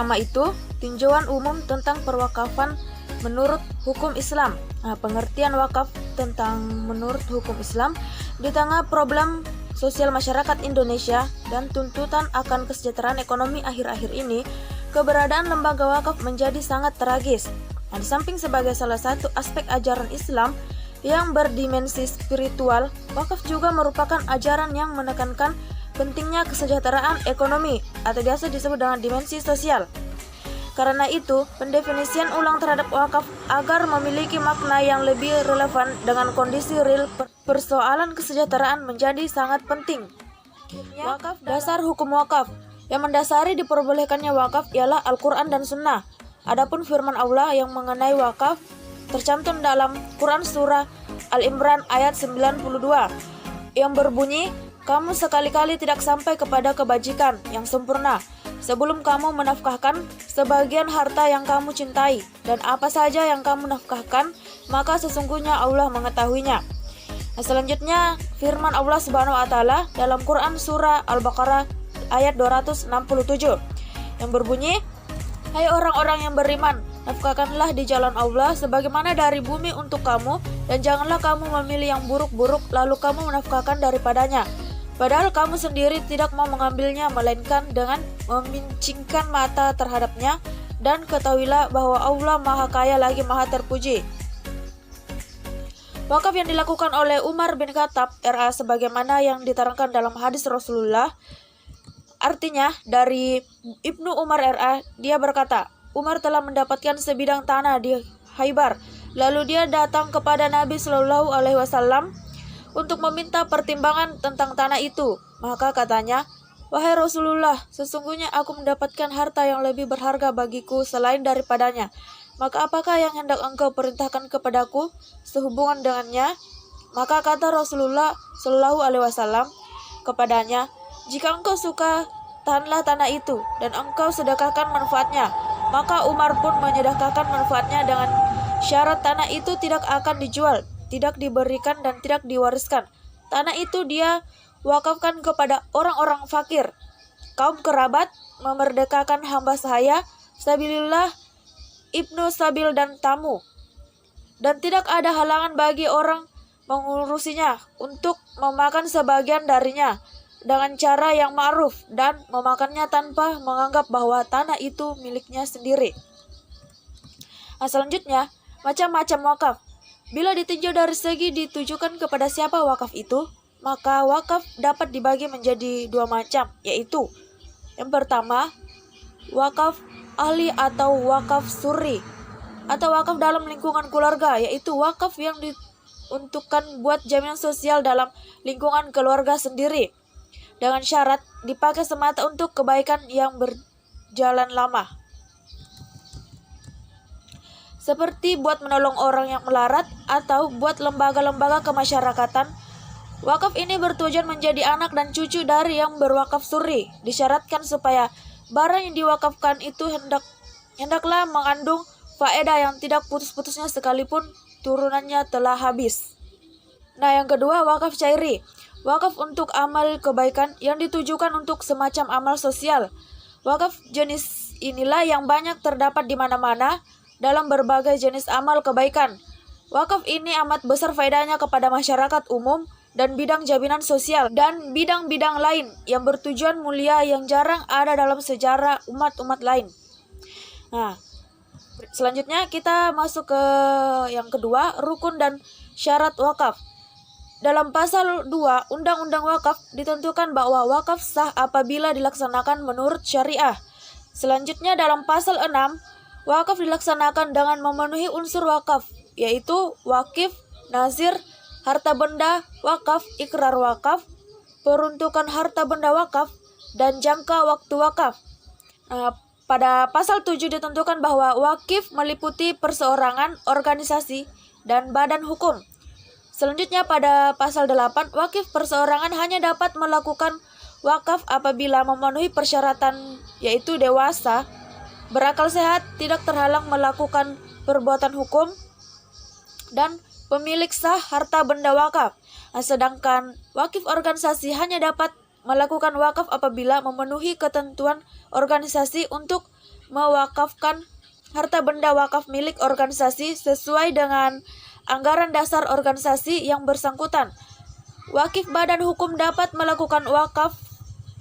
pertama itu tinjauan umum tentang perwakafan menurut hukum Islam. Pengertian wakaf tentang menurut hukum Islam di tengah problem sosial masyarakat Indonesia dan tuntutan akan kesejahteraan ekonomi akhir-akhir ini, keberadaan lembaga wakaf menjadi sangat tragis. Di samping sebagai salah satu aspek ajaran Islam yang berdimensi spiritual, wakaf juga merupakan ajaran yang menekankan pentingnya kesejahteraan ekonomi atau biasa disebut dengan dimensi sosial. Karena itu, pendefinisian ulang terhadap wakaf agar memiliki makna yang lebih relevan dengan kondisi real persoalan kesejahteraan menjadi sangat penting. Dasar hukum wakaf yang mendasari diperbolehkannya wakaf ialah Al-Quran dan Sunnah. Adapun firman Allah yang mengenai wakaf tercantum dalam Quran Surah Al-Imran ayat 92 yang berbunyi, "Kamu sekali-kali tidak sampai kepada kebajikan yang sempurna sebelum kamu menafkahkan sebagian harta yang kamu cintai, dan apa saja yang kamu nafkahkan, maka sesungguhnya Allah mengetahuinya." Selanjutnya firman Allah Subhanahu wa taala dalam Quran surah Al-Baqarah ayat 267 yang berbunyi, "Hai orang-orang yang beriman, nafkahkanlah di jalan Allah sebagaimana dari bumi untuk kamu, dan janganlah kamu memilih yang buruk-buruk lalu kamu menafkahkan daripadanya. Padahal kamu sendiri tidak mau mengambilnya, melainkan dengan memincingkan mata terhadapnya, dan ketahuilah bahwa Allah Maha Kaya lagi Maha Terpuji." Wakaf yang dilakukan oleh Umar bin Khattab RA sebagaimana yang diterangkan dalam hadis Rasulullah, artinya dari Ibnu Umar RA, dia berkata, Umar telah mendapatkan sebidang tanah di Khaybar, lalu dia datang kepada Nabi Shallallahu Alaihi Wasallam untuk meminta pertimbangan tentang tanah itu. Maka katanya, "Wahai Rasulullah, sesungguhnya aku mendapatkan harta yang lebih berharga bagiku selain daripadanya. Maka apakah yang hendak engkau perintahkan kepadaku sehubungan dengannya?" Maka kata Rasulullah Shallallahu Alaihi Wasallam kepadanya, "Jika engkau suka, tahanlah tanah itu dan engkau sedekahkan manfaatnya." Maka Umar pun menyedekahkan manfaatnya dengan syarat tanah itu tidak akan dijual, tidak diberikan dan tidak diwariskan. Tanah itu dia wakafkan kepada orang-orang fakir, kaum kerabat, memerdekakan hamba sahaya, sabilillah, ibnu sabil dan tamu. Dan tidak ada halangan bagi orang mengurusinya untuk memakan sebagian darinya dengan cara yang ma'ruf dan memakannya tanpa menganggap bahwa tanah itu miliknya sendiri. Selanjutnya, macam-macam wakaf. Bila ditinjau dari segi ditujukan kepada siapa wakaf itu, maka wakaf dapat dibagi menjadi dua macam, yaitu yang pertama, wakaf ahli atau wakaf suri, atau wakaf dalam lingkungan keluarga, yaitu wakaf yang diuntukkan buat jaminan sosial dalam lingkungan keluarga sendiri, dengan syarat dipakai semata untuk kebaikan yang berjalan lama, seperti buat menolong orang yang melarat atau buat lembaga-lembaga kemasyarakatan. Wakaf ini bertujuan menjadi anak dan cucu dari yang berwakaf suri. Disyaratkan supaya barang yang diwakafkan itu hendaklah mengandung faedah yang tidak putus-putusnya sekalipun turunannya telah habis. Yang kedua, wakaf cairi. Wakaf untuk amal kebaikan yang ditujukan untuk semacam amal sosial. Wakaf jenis inilah yang banyak terdapat di mana-mana dalam berbagai jenis amal kebaikan. Wakaf ini amat besar faedahnya kepada masyarakat umum dan bidang jaminan sosial dan bidang-bidang lain yang bertujuan mulia yang jarang ada dalam sejarah umat-umat lain. Selanjutnya kita masuk ke yang kedua, rukun dan syarat wakaf. Dalam pasal 2 Undang-Undang Wakaf ditentukan bahwa wakaf sah apabila dilaksanakan menurut syariah. Selanjutnya dalam pasal 6, wakaf dilaksanakan dengan memenuhi unsur wakaf, yaitu wakif, nazir, harta benda wakaf, ikrar wakaf, peruntukan harta benda wakaf, dan jangka waktu wakaf. Pada pasal 7 ditentukan bahwa wakif meliputi perseorangan, organisasi, dan badan hukum. Selanjutnya pada pasal 8, wakif perseorangan hanya dapat melakukan wakaf apabila memenuhi persyaratan, yaitu dewasa, berakal sehat, tidak terhalang melakukan perbuatan hukum, dan pemilik sah harta benda wakaf. Sedangkan wakif organisasi hanya dapat melakukan wakaf apabila memenuhi ketentuan organisasi untuk mewakafkan harta benda wakaf milik organisasi sesuai dengan anggaran dasar organisasi yang bersangkutan. Wakif badan hukum dapat melakukan wakaf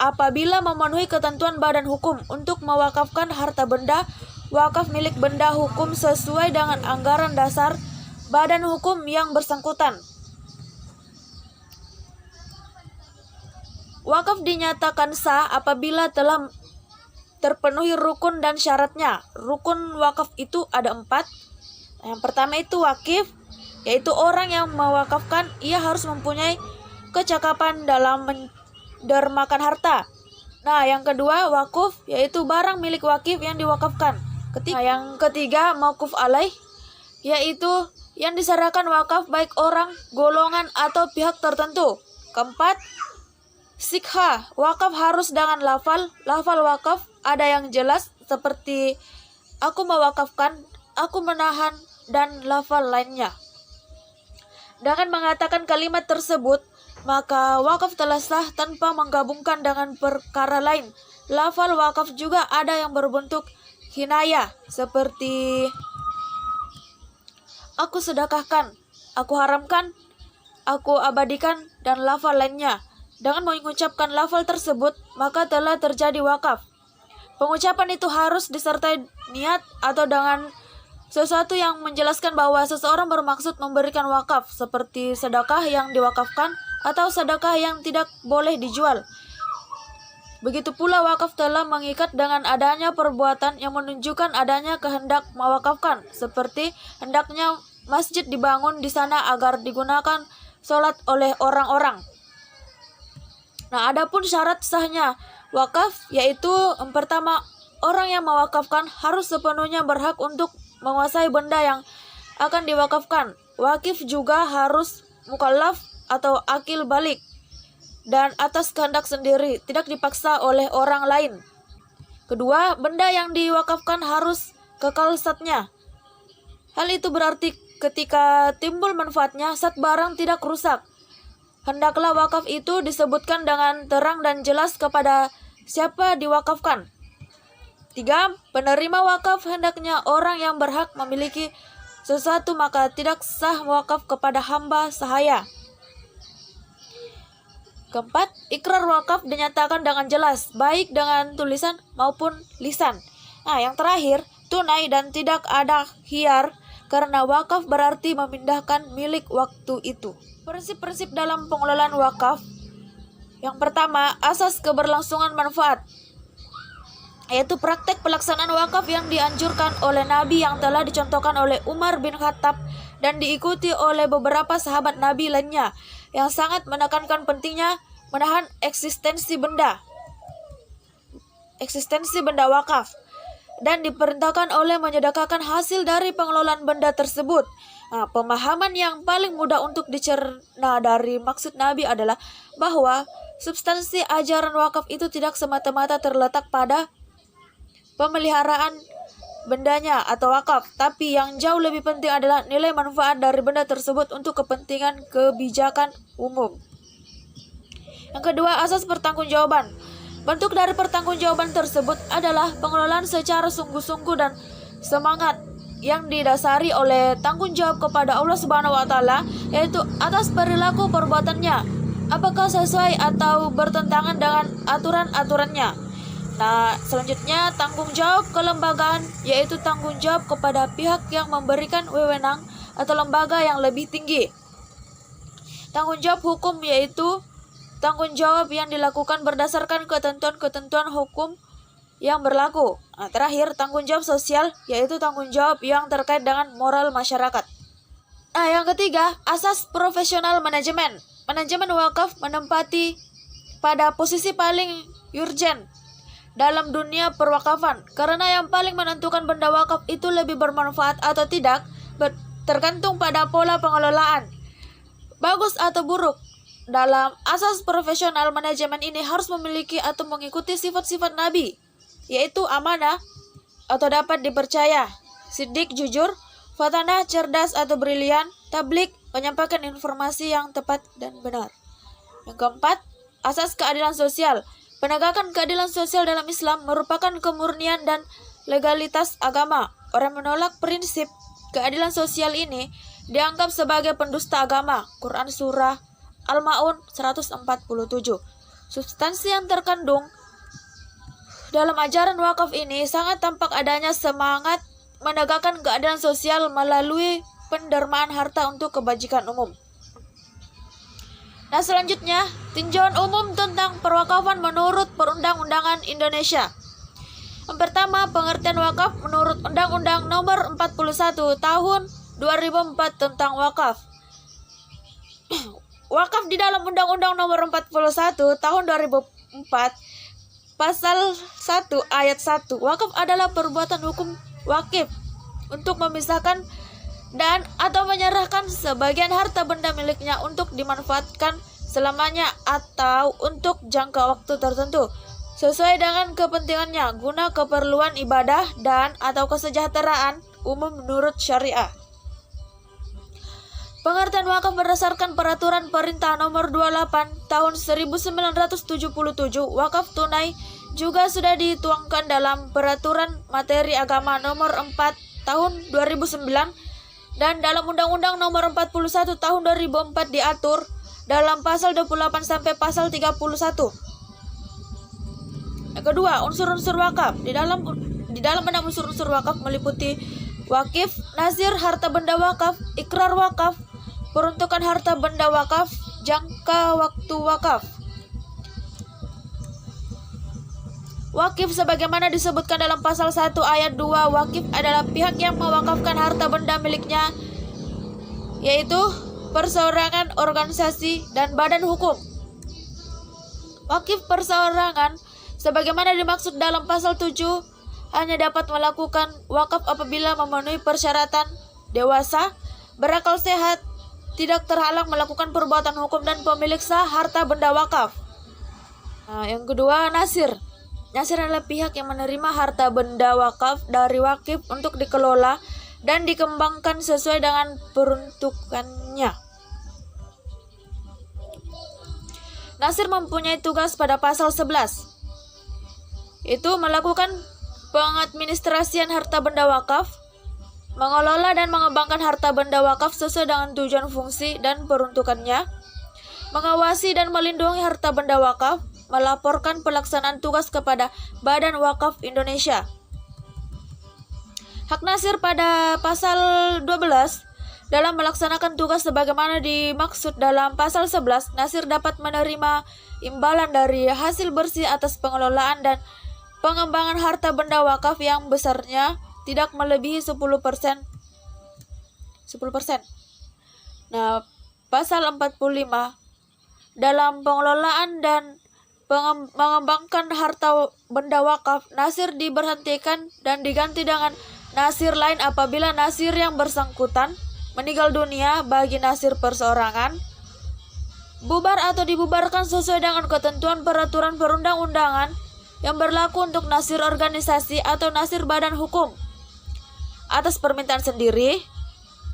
apabila memenuhi ketentuan badan hukum untuk mewakafkan harta benda wakaf milik benda hukum sesuai dengan anggaran dasar badan hukum yang bersangkutan. Wakaf dinyatakan sah apabila telah terpenuhi rukun dan syaratnya. Rukun wakaf itu ada 4. Yang pertama itu wakif, yaitu orang yang mewakafkan ia harus mempunyai kecakapan dalam mendermakan harta. Nah, yang kedua wakuf, yaitu barang milik wakif yang diwakafkan. Yang ketiga mauquf alaih, yaitu yang diserahkan wakaf baik orang, golongan atau pihak tertentu. Keempat, sikha, wakaf harus dengan lafal wakaf ada yang jelas seperti aku mewakafkan, aku menahan, dan lafal lainnya. Dengan mengatakan kalimat tersebut, maka wakaf telah sah tanpa menggabungkan dengan perkara lain. Lafal wakaf juga ada yang berbentuk hinayah seperti aku sedekahkan, aku haramkan, aku abadikan, dan lafal lainnya. Dengan mengucapkan lafal tersebut, maka telah terjadi wakaf. Pengucapan itu harus disertai niat atau dengan sesuatu yang menjelaskan bahwa seseorang bermaksud memberikan wakaf, seperti sedekah yang diwakafkan atau sedekah yang tidak boleh dijual. Begitu pula wakaf telah mengikat dengan adanya perbuatan yang menunjukkan adanya kehendak mewakafkan, seperti hendaknya masjid dibangun di sana agar digunakan sholat oleh orang-orang. Nah, adapun syarat sahnya wakaf, yaitu yang pertama, orang yang mewakafkan harus sepenuhnya berhak untuk menguasai benda yang akan diwakafkan. Wakif juga harus mukallaf atau akil balik dan atas kehendak sendiri, tidak dipaksa oleh orang lain. Kedua, benda yang diwakafkan harus kekal zatnya. Hal itu berarti ketika timbul manfaatnya, zat barang tidak rusak. Hendaklah wakaf itu disebutkan dengan terang dan jelas kepada siapa diwakafkan. 3. Penerima wakaf hendaknya orang yang berhak memiliki sesuatu, maka tidak sah wakaf kepada hamba sahaya. Keempat, ikrar wakaf dinyatakan dengan jelas, baik dengan tulisan maupun lisan. Nah, yang terakhir, tunai dan tidak ada khiyar, karena wakaf berarti memindahkan milik waktu itu. Prinsip-prinsip dalam pengelolaan wakaf. Yang pertama, asas keberlangsungan manfaat, yaitu praktek pelaksanaan wakaf yang dianjurkan oleh Nabi yang telah dicontohkan oleh Umar bin Khattab dan diikuti oleh beberapa sahabat Nabi lainnya, yang sangat menekankan pentingnya menahan eksistensi benda wakaf, dan diperintahkan oleh menyedekahkan hasil dari pengelolaan benda tersebut. Nah, pemahaman yang paling mudah untuk dicerna dari maksud Nabi adalah bahwa substansi ajaran wakaf itu tidak semata-mata terletak pada pemeliharaan bendanya atau wakaf, tapi yang jauh lebih penting adalah nilai manfaat dari benda tersebut untuk kepentingan kebijakan umum. Yang kedua, asas pertanggungjawaban. Bentuk dari pertanggungjawaban tersebut adalah pengelolaan secara sungguh-sungguh dan semangat yang didasari oleh tanggung jawab kepada Allah Subhanahu wa taala, yaitu atas perilaku perbuatannya, apakah sesuai atau bertentangan dengan aturan-aturannya. Nah, selanjutnya tanggung jawab kelembagaan, yaitu tanggung jawab kepada pihak yang memberikan wewenang atau lembaga yang lebih tinggi. Tanggung jawab hukum, yaitu tanggung jawab yang dilakukan berdasarkan ketentuan-ketentuan hukum yang berlaku. Nah, terakhir, tanggung jawab sosial, yaitu tanggung jawab yang terkait dengan moral masyarakat. Nah, yang ketiga, asas profesional manajemen. Manajemen wakaf menempati pada posisi paling urgent dalam dunia perwakafan, karena yang paling menentukan benda wakaf itu lebih bermanfaat atau tidak tergantung pada pola pengelolaan, bagus atau buruk. Dalam asas profesional manajemen ini harus memiliki atau mengikuti sifat-sifat Nabi, yaitu amanah atau dapat dipercaya, siddiq jujur, fatanah cerdas atau brilian, tablik menyampaikan informasi yang tepat dan benar. Yang keempat, asas keadilan sosial. Penegakan keadilan sosial dalam Islam merupakan kemurnian dan legalitas agama. Orang menolak prinsip keadilan sosial ini dianggap sebagai pendusta agama. Quran Surah Al-Ma'un 147. Substansi yang terkandung dalam ajaran wakaf ini sangat tampak adanya semangat menegakkan keadilan sosial melalui pendermaan harta untuk kebajikan umum. Nah, selanjutnya, tinjauan umum tentang perwakafan menurut Perundang-undangan Indonesia. Yang pertama, pengertian wakaf menurut Undang-Undang Nomor 41 Tahun 2004 tentang wakaf. Wakaf di dalam Undang-Undang Nomor 41 Tahun 2004 Pasal 1 Ayat 1. Wakaf adalah perbuatan hukum wakif untuk memisahkan dan atau menyerahkan sebagian harta benda miliknya untuk dimanfaatkan selamanya atau untuk jangka waktu tertentu sesuai dengan kepentingannya guna keperluan ibadah dan atau kesejahteraan umum menurut syariah. Pengertian wakaf berdasarkan Peraturan Perintah Nomor 28 Tahun 1977, wakaf tunai juga sudah dituangkan dalam Peraturan Materi Agama Nomor 4 Tahun 2009 dan dalam Undang-Undang Nomor 41 Tahun 2004 diatur dalam pasal 28 sampai pasal 31. Yang kedua, unsur-unsur wakaf. Di dalam 6 unsur-unsur wakaf meliputi wakif, nazir, harta benda wakaf, ikrar wakaf, peruntukan harta benda wakaf, jangka waktu wakaf. Wakif sebagaimana disebutkan dalam pasal 1 ayat 2, wakif adalah pihak yang mewakafkan harta benda miliknya, yaitu perseorangan, organisasi, dan badan hukum. Wakif perseorangan sebagaimana dimaksud dalam pasal 7 hanya dapat melakukan wakaf apabila memenuhi persyaratan dewasa, berakal sehat, tidak terhalang melakukan perbuatan hukum dan pemilik sah harta benda wakaf. Nah, yang kedua, nasir. Nasir adalah pihak yang menerima harta benda wakaf dari wakif untuk dikelola dan dikembangkan sesuai dengan peruntukannya. Nasir mempunyai tugas pada pasal 11, itu melakukan pengadministrasian harta benda wakaf, mengelola dan mengembangkan harta benda wakaf sesuai dengan tujuan, fungsi, dan peruntukannya, mengawasi dan melindungi harta benda wakaf, melaporkan pelaksanaan tugas kepada Badan Wakaf Indonesia. Hak nasir pada pasal 12, dalam melaksanakan tugas sebagaimana dimaksud dalam pasal 11, nasir dapat menerima imbalan dari hasil bersih atas pengelolaan dan pengembangan harta benda wakaf yang besarnya tidak melebihi 10%. Nah, pasal 45, dalam pengelolaan dan mengembangkan harta benda wakaf, nasir diberhentikan dan diganti dengan nasir lain apabila nasir yang bersangkutan meninggal dunia bagi nasir perseorangan, bubar atau dibubarkan sesuai dengan ketentuan peraturan perundang-undangan yang berlaku untuk nasir organisasi atau nasir badan hukum, atas permintaan sendiri,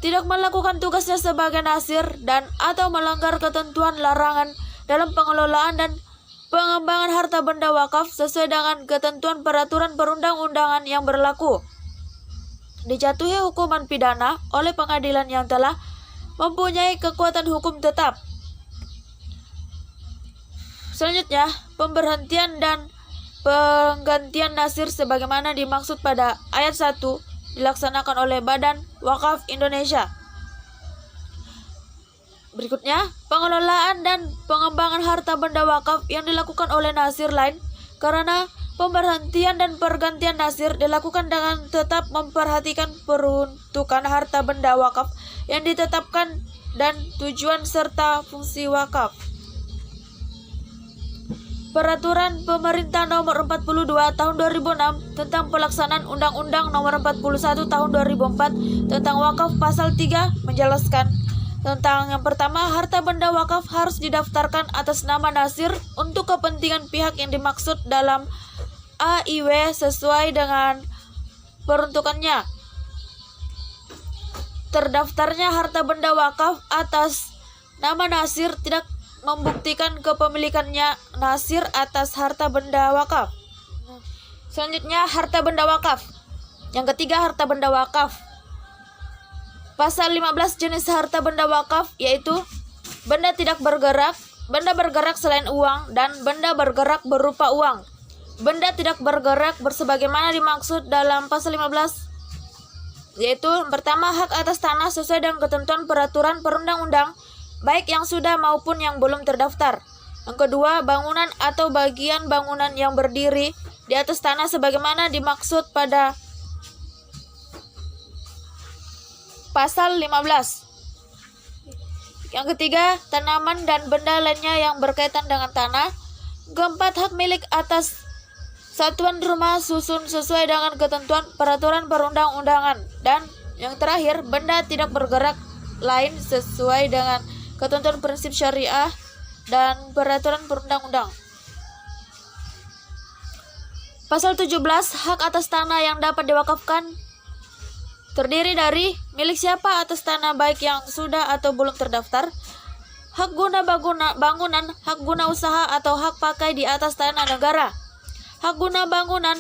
tidak melakukan tugasnya sebagai nasir dan atau melanggar ketentuan larangan dalam pengelolaan dan pengembangan harta benda wakaf sesuai dengan ketentuan peraturan perundang-undangan yang berlaku, dijatuhi hukuman pidana oleh pengadilan yang telah mempunyai kekuatan hukum tetap. Selanjutnya, pemberhentian dan penggantian nasir sebagaimana dimaksud pada ayat 1 dilaksanakan oleh Badan Wakaf Indonesia. Berikutnya, pengelolaan dan pengembangan harta benda wakaf yang dilakukan oleh nasir lain, karena pemberhentian dan pergantian nasir dilakukan dengan tetap memperhatikan peruntukan harta benda wakaf yang ditetapkan dan tujuan serta fungsi wakaf. Peraturan Pemerintah Nomor 42 Tahun 2006 tentang pelaksanaan Undang-Undang Nomor 41 Tahun 2004 tentang wakaf pasal 3 menjelaskan tentang yang pertama, harta benda wakaf harus didaftarkan atas nama nasir untuk kepentingan pihak yang dimaksud dalam AIW sesuai dengan peruntukannya. Terdaftarnya harta benda wakaf atas nama nasir tidak membuktikan kepemilikannya Nasir atas harta benda wakaf. Selanjutnya harta benda wakaf. Yang ketiga harta benda wakaf. Pasal 15 jenis harta benda wakaf yaitu benda tidak bergerak, benda bergerak selain uang, dan benda bergerak berupa uang. Benda tidak bergerak bersebagaimana dimaksud dalam pasal 15 yaitu pertama hak atas tanah sesuai dengan ketentuan peraturan perundang-undang baik yang sudah maupun yang belum terdaftar. Yang kedua, bangunan atau bagian bangunan yang berdiri di atas tanah sebagaimana dimaksud pada pasal 15. Yang ketiga, tanaman dan benda lainnya yang berkaitan dengan tanah. Keempat, hak milik atas satuan rumah susun sesuai dengan ketentuan peraturan perundang-undangan. Dan yang terakhir, benda tidak bergerak lain sesuai dengan ketentuan prinsip syariah dan peraturan perundang-undang. Pasal 17, hak atas tanah yang dapat diwakafkan terdiri dari milik siapa atas tanah baik yang sudah atau belum terdaftar, hak guna bangunan, hak guna usaha atau hak pakai di atas tanah negara, hak guna bangunan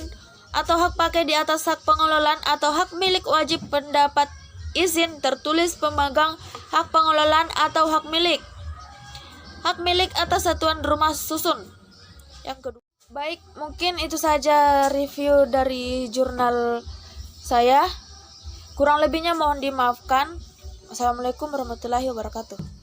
atau hak pakai di atas hak pengelolaan atau hak milik wajib pendapat izin tertulis pemegang hak pengelolaan atau hak milik atas satuan rumah susun. Yang kedua, baik, mungkin itu saja review dari jurnal saya. Kurang lebihnya mohon dimaafkan. Wassalamualaikum warahmatullahi wabarakatuh.